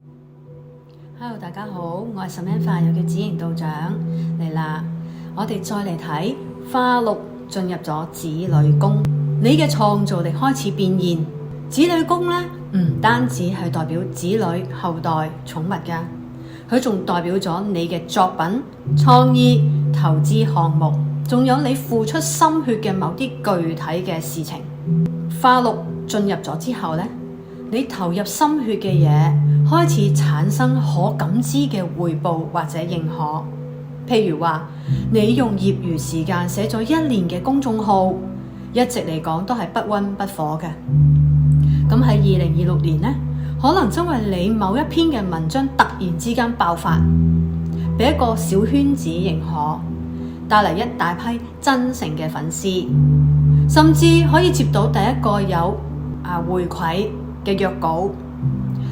Hello， 大家好，我係Samantha，又叫子瑩道長嚟啦。我哋再嚟睇化祿進入咗子女宮，你嘅創造力開始變現。子女宮咧唔單止係代表子女後代寵物噶，佢仲代表咗你嘅作品、創意、投資項目，仲有你付出心血嘅某啲具體嘅事情。化祿進入咗之後咧，你投入心血嘅嘢開始產生可感知嘅回報或者認可。譬如話，你用業餘時間寫咗1年嘅公眾號，一直嚟講都係不溫不火嘅。咁喺2026年呢，可能因為你某一篇嘅文章突然之間爆發，俾一個小圈子認可，帶嚟一大批真誠嘅粉絲，甚至可以接到第一個有回饋嘅約稿。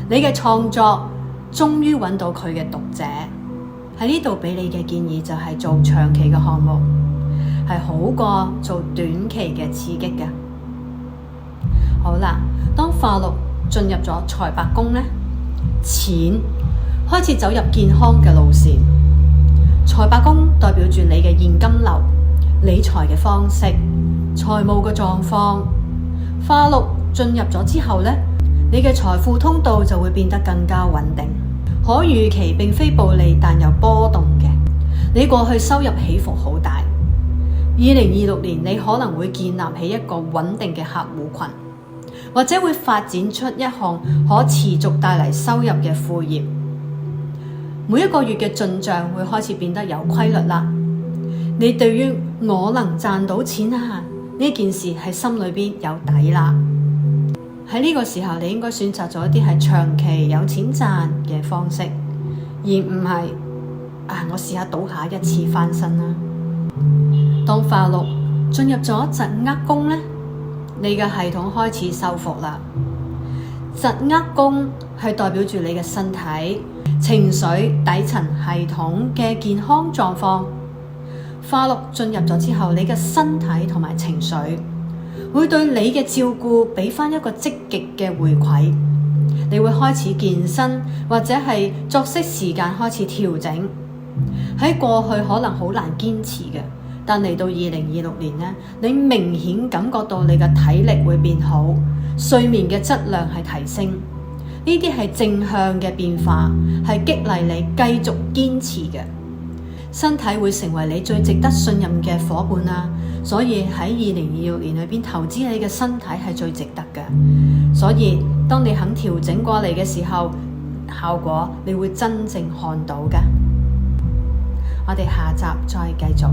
你嘅創作終於揾到佢嘅讀者。喺呢度俾你嘅建議就係做長期嘅項目，係好過做短期嘅刺激嘅。好啦，當化祿進入咗財帛宮呢，錢開始走入健康嘅路線。財帛宮代表住你嘅現金流、理財嘅方式、財務嘅狀況。化祿進入咗之後呢，你嘅財富通道就會變得更加穩定，可預期並非暴利但有波動嘅。你過去收入起伏好大，2026年你可能會建立起一個穩定嘅客戶群，或者會發展出一項可持續帶嚟收入嘅副業。每一個月嘅進賬會開始變得有規律啦。你對於我能賺到錢呢件事喺心裏邊有底啦。喺呢個時候，你應該選擇咗一啲係長期有錢賺嘅方式，而唔係我試下賭下一次翻身啦。當化祿進入咗疾厄宮呢，你嘅系統開始修復啦。疾厄宮係代表住你嘅身體、情緒、底層系統嘅健康狀況。化祿進入咗之後，你嘅身體同埋情緒會對你嘅照顧俾翻一個積極嘅回饋，你會開始健身或者係作息時間開始調整。喺過去可能好難堅持嘅，但嚟到2026年呢，你明顯感覺到你嘅體力會變好，睡眠嘅質量係提升，呢啲係正向嘅變化，係激勵你繼續堅持嘅。身體會成為你最值得信任嘅夥伴啦，所以喺2026年裏邊投資你嘅身體係最值得嘅。所以當你肯調整過嚟嘅時候，效果你會真正看到嘅。我哋下集再繼續。